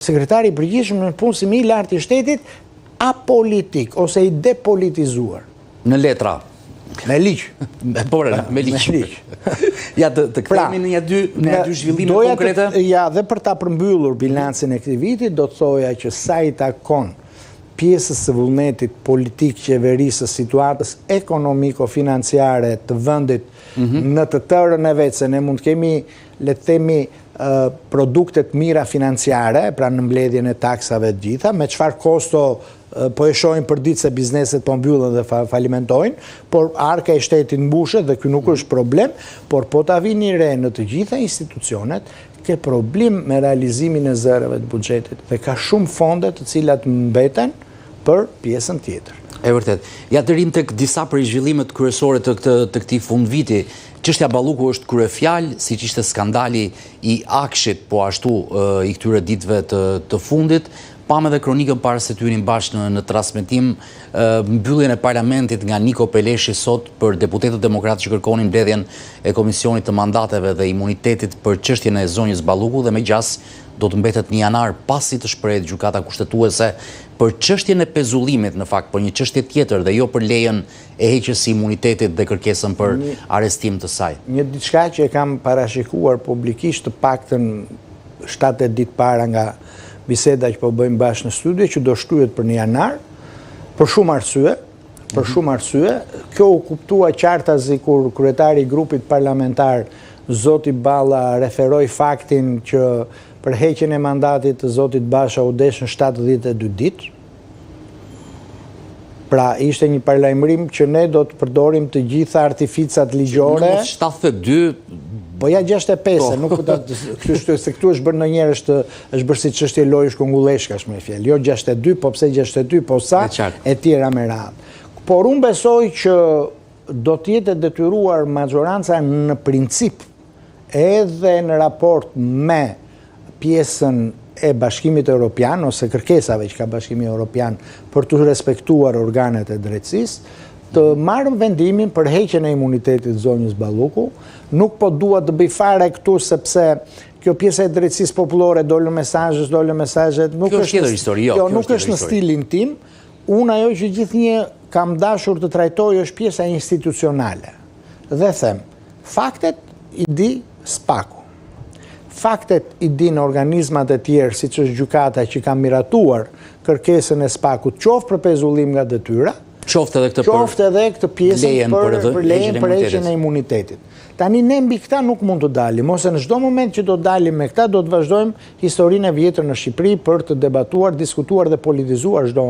Sekretari i përgjithshëm në punë si më i lartë i shtetit, apolitik ose i depolitizuar. Në letra. Me ligj. Me ligj. Ja, të kthehemi në dy zhvillime konkrete. Ja, dhe për ta përmbyllur bilancin e këtij viti, do të thoja që sa i takon pjesës së vullnetit politik qeverisë së situatës ekonomiko-financiare të vendit në të tërën e vetë, se ne mund të kemi, le të themi, produktet mira financiare, pra në mbledhjen e taksave të gjitha, me çfarë kosto po e shohin për ditë se bizneset po mbyllen dhe falimentojnë, por arka e shtetit mbushet dhe ky nuk është problem, por po ta vini re në të gjitha institucionet, ke problem me realizimin e zërave të buxhetit dhe ka shumë fonde të cilat mbeten për pjesën tjetër. E vërtet. Ja të rim tek disa prej zhvillimet kryesore të këtij fundviti. Çështja Balluku është kryefjalë, siç ishte skandali i Akshit, po ashtu i këtyre ditëve të fundit. Pam edhe kronikën para se të hynim bashkë në transmetim, mbylljen e parlamentit nga Niko Peleshi sot për deputetët demokratë që kërkonin mbledhjen e Komisionit të Mandateve dhe Imunitetit për çështjen e zonjës Balluku dhe me gjas do të mbetet në janar pasi të shprehet gjykata kushtetuese për çështjen e pezullimit në fakt, për një çështje tjetër dhe jo për lejen e heqjes së imunitetit dhe kërkesën për arrestim të saj. Një diçka që e kam parashikuar publikisht të paktën 7 ditë para nga biseda që po bëjmë bashkë në studio, që do shtyhet për në janar, për shumë arsye, kjo u kuptua qartazi kur kryetari i grupit parlamentar Zoti Balla referoi faktin që për heqjen e mandatit të Zotit Basha u deshën 72 ditë. Pra ishte një paralajmërim që ne do të përdorim të gjitha artificat ligjore. Në 72 po ja 65, nuk se këtu është bërë ndonjëherë është bërë si çështje lojësh kungulleshkash me fjalë. Jo 62, po pse 62, po sa e tjera me radhë. Por unë besoj që do të jetë detyruar maxoranca në princip edhe në raport me pjesën e Bashkimit Evropian ose kërkesave që ka Bashkimi Evropian për të respektuar organet e drejtësisë, të marrën vendimin për heqjen e imunitetit zonjës Balluku. Nuk po dua të bëj fare këtu sepse kjo pjesa e drejtësisë popullore dolën mesazhet, nuk është në stilin tim. Unë ajo që gjithnjë kam dashur të trajtoj është pjesa institucionale. Dhe them, faktet i di SPAK-u. Faktet i din organizmat e tjerë, siç është gjykata që ka miratuar kërkesën e SPAK-ut, qoftë për pezullim nga detyra, qoftë edhe këtë pjesën për lejen për heqjen e imunitetit. Tani ne mbi këta nuk mund të dalim, ose në çdo moment që do të dalim me këta, do të vazhdojmë historinë e vjetër në Shqipëri për të debatuar, diskutuar dhe politizuar çdo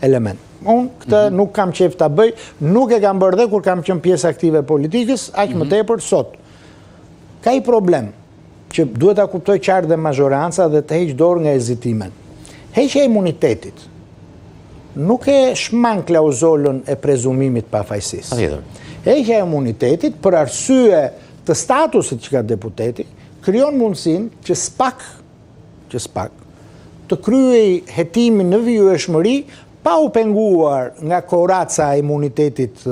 element. Unë këtë nuk kam qejf ta bëj, nuk e kam bërë dhe kur kam qenë pjesë aktive politikës, aq më tepër sot. Ka i problem që duhet ta kuptoj qartë dhe majoranca dhe të heq dorë nga hezitimet. Heqja e imunitetit nuk e shman klauzolën e prezumimit pafajësisë. Heqja e imunitetit për arsye të statusit që ka deputeti krijon mundësinë që SPAK të kryej hetimin në vijshmëri pa u penguar nga koraca e imunitetit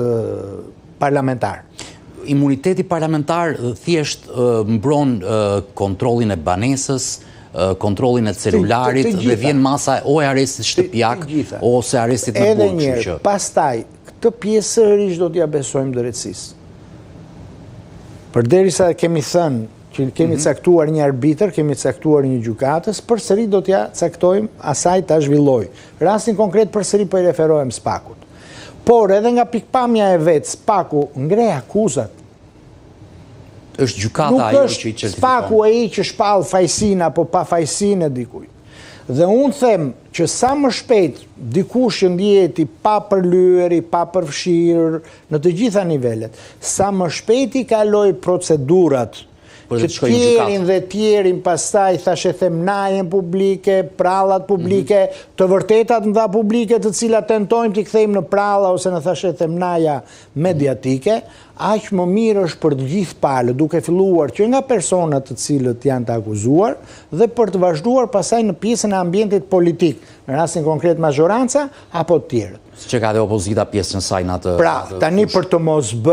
parlamentar. Imuniteti parlamentar thjesht mbron kontrollin e banesës, kontrollin e celularit dhe vjen masa o e arestit shtëpiak ose arestit në burg. Edhe njërë, pastaj, këtë pjesë sërish do t'ja besojmë drejtësisë. Përderisa kemi thënë që kemi caktuar një arbitër, kemi caktuar një gjykatës, përsëri do t'ja caktojmë asaj ta zhvilloj. Rastin konkret përsëri po i referohem SPAK-ut. Por edhe nga pikpamja e vetë, SPAK-u ngrej akuzat. Është gjykata ajo që i certifikon. SPAK-u ai që shpall fajsinë apo pa fajsinë e dikujt. Dhe unë them që sa më shpejt dikush që ndihet i papërlyer, i papërfshirë në të gjitha nivelet, sa më shpejt i kaloj procedurat që tjerin dhe tjerin pastaj thashe themnajen publike, prallat publike, të vërtetat nda publike të cilat tentojmë t'i kthejmë në pralla ose në thashe themnaja mediatike, aq më mirë është për të gjithë palët, duke filluar që nga personat të cilët janë të akuzuar dhe për të vazhduar pasaj në pjesën e ambientit politik, në rastin konkret majoranca apo të tjerët. Që ka dhe opozita pjesën e saj në atë. Pra, tani për të mos bërë